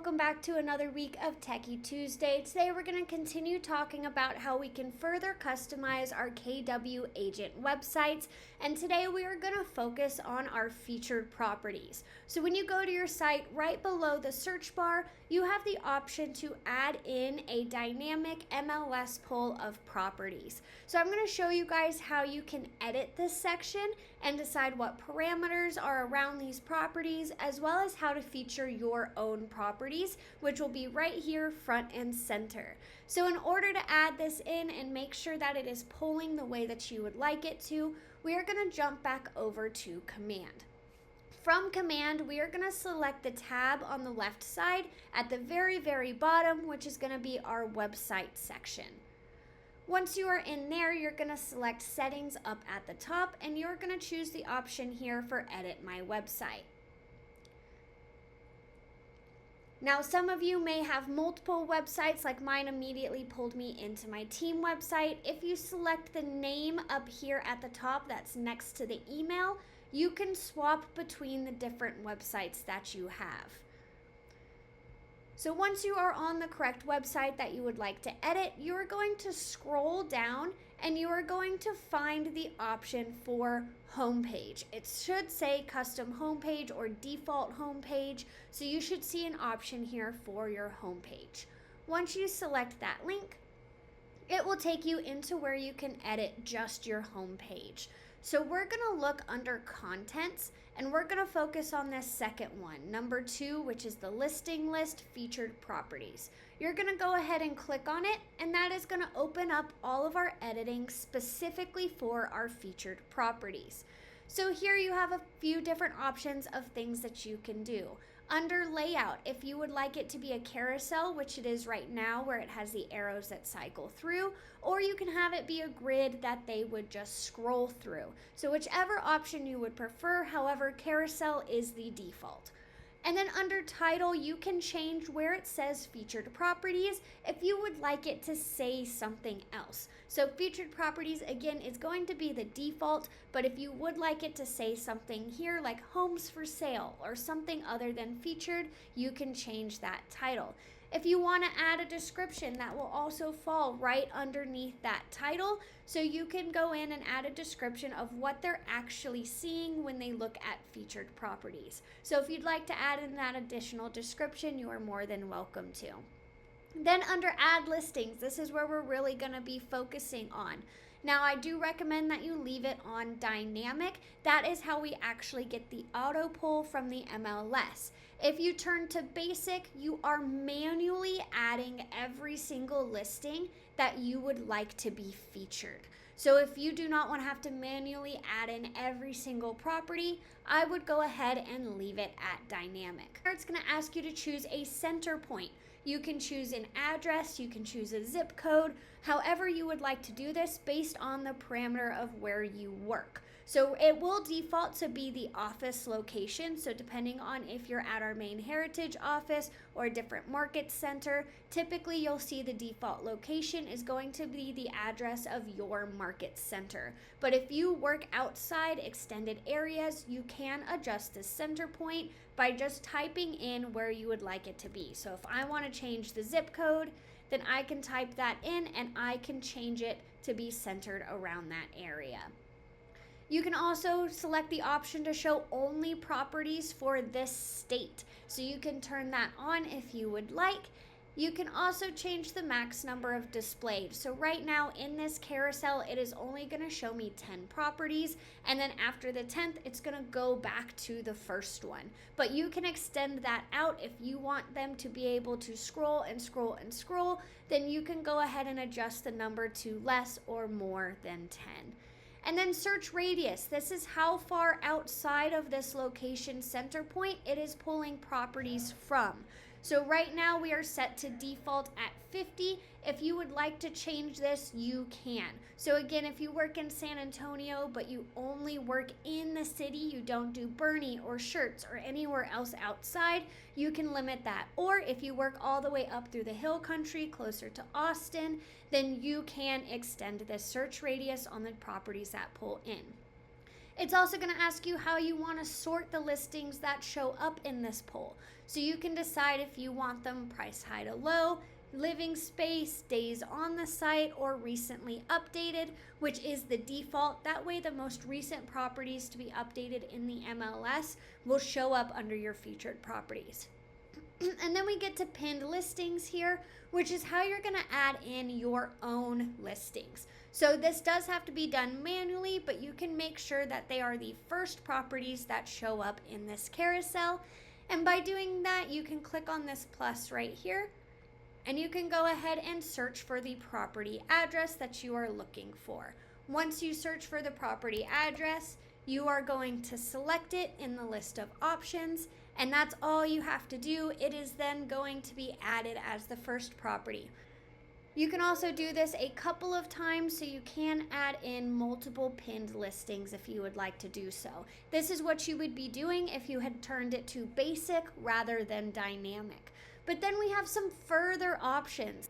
welcome back to another week of Techy Tuesday. Today we're going to continue talking about how we can further customize our KW agent websites, and today we are going to focus on our featured properties. So when you go to your site, right below the search bar, you have the option to add in a dynamic MLS poll of properties. So I'm going to show you guys how you can edit this section and decide what parameters are around these properties, as well as how to feature your own properties, which will be right here front and center. So in order to add this in and make sure that it is polling the way that you would like it to, we are going to jump back over to command. From command, we are going to select the tab on the left side at the very bottom, which is going to be our website section. Once you are in there, you're going to select settings up at the top, and you're going to choose the option here for edit my website. Now, some of you may have multiple websites, like mine immediately pulled me into my team website. If you select the name up here at the top that's next to the email, you can swap between the different websites that you have. So once you are on the correct website that you would like to edit, you are going to scroll down and you are going to find the option for homepage. It should say custom homepage or default homepage, so you should see an option here for your homepage. Once you select that link, it will take you into where you can edit just your homepage. So we're going to look under contents, and we're going to focus on this second one, number 2, which is the listing list featured properties. You're going to go ahead and click on it, and that is going to open up all of our editing specifically for our featured properties. So here you have a few different options of things that you can do. Under layout, if you would like it to be a carousel, which it is right now where it has the arrows that cycle through, or you can have it be a grid that they would just scroll through. So whichever option you would prefer, however, carousel is the default. And then under title, you can change where it says featured properties if you would like it to say something else. So featured properties, again, is going to be the default, but if you would like it to say something here like homes for sale or something other than featured, you can change that title. If you want to add a description, that will also fall right underneath that title, so you can go in and add a description of what they're actually seeing when they look at featured properties. So if you'd like to add in that additional description, you are more than welcome to. Then under add listings, this is where we're really going to be focusing on. Now, I do recommend that you leave it on dynamic. That is how we actually get the auto pull from the MLS. If you turn to basic, you are manually adding every single listing that you would like to be featured. So if you do not want to have to manually add in every single property, I would go ahead and leave it at dynamic. It's going to ask you to choose a center point. You can choose an address, you can choose a zip code, however you would like to do this based on the parameter of where you work. So it will default to be the office location. So depending on if you're at our main heritage office or a different market center, typically you'll see the default location is going to be the address of your market center. But if you work outside extended areas, you can adjust the center point by just typing in where you would like it to be. So if I want to change the zip code, then I can type that in and I can change it to be centered around that area. You can also select the option to show only properties for this state. So you can turn that on if you would like. You can also change the max number of displayed. So right now in this carousel, it is only going to show me 10 properties. And then after the 10th, it's going to go back to the first one. But you can extend that out if you want them to be able to scroll and scroll and scroll. Then you can go ahead and adjust the number to less or more than 10. And then search radius. This is how far outside of this location center point it is pulling properties from. So right now we are set to default at 50. If you would like to change this, you can. So again, if you work in San Antonio, but you only work in the city, you don't do Bernie or Shirts or anywhere else outside, you can limit that. Or if you work all the way up through the hill country, closer to Austin, then you can extend the search radius on the properties that pull in. It's also going to ask you how you want to sort the listings that show up in this poll. So you can decide if you want them price high to low, living space, days on the site, or recently updated, which is the default. That way the most recent properties to be updated in the MLS will show up under your featured properties. And then we get to pinned listings here, which is how you're going to add in your own listings. So this does have to be done manually, but you can make sure that they are the first properties that show up in this carousel. And by doing that, you can click on this plus right here, and you can go ahead and search for the property address that you are looking for. Once you search for the property address, you are going to select it in the list of options, and that's all you have to do. It is then going to be added as the first property. You can also do this a couple of times, so you can add in multiple pinned listings if you would like to do so. This is what you would be doing if you had turned it to basic rather than dynamic. But then we have some further options.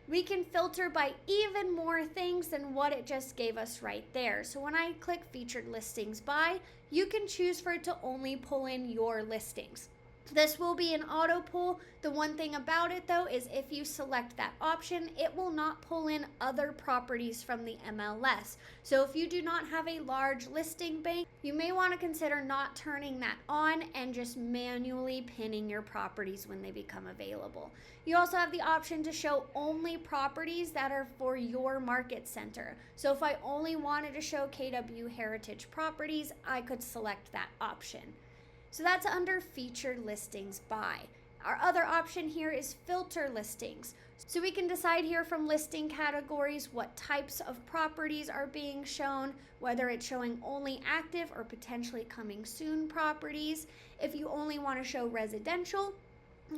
We can filter by even more things than what it just gave us right there. So when I click featured listings by, you can choose for it to only pull in your listings. This will be an auto pull. The one thing about it though is if you select that option, it will not pull in other properties from the MLS. So if you do not have a large listing bank, you may want to consider not turning that on and just manually pinning your properties when they become available. You also have the option to show only properties that are for your market center. So if I only wanted to show KW Heritage properties, I could select that option. So that's under featured listings by. Our other option here is filter listings. So we can decide here from listing categories what types of properties are being shown, whether it's showing only active or potentially coming soon properties. If you only want to show residential,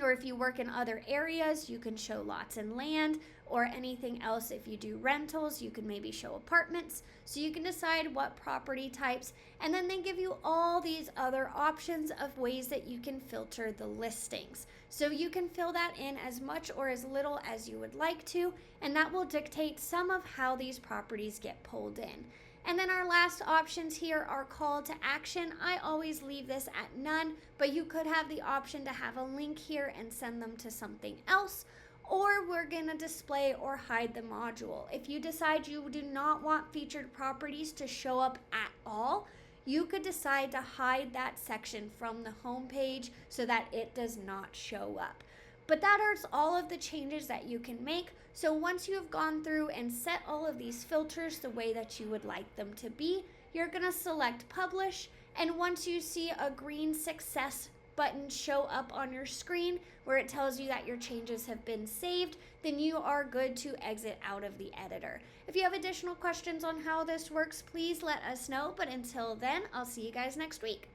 or if you work in other areas, you can show lots and land, or anything else. If you do rentals, you can maybe show apartments. So you can decide what property types, and then they give you all these other options of ways that you can filter the listings. So you can fill that in as much or as little as you would like to, and that will dictate some of how these properties get pulled in. And then our last options here are call to action. I always leave this at none, but you could have the option to have a link here and send them to something else, or we're gonna display or hide the module. If you decide you do not want featured properties to show up at all, you could decide to hide that section from the home page so that it does not show up. But that is all of the changes that you can make. So once you have gone through and set all of these filters the way that you would like them to be, you're gonna select publish, and once you see a green success button show up on your screen where it tells you that your changes have been saved, then you are good to exit out of the editor. If you have additional questions on how this works, please let us know, but until then, I'll see you guys next week.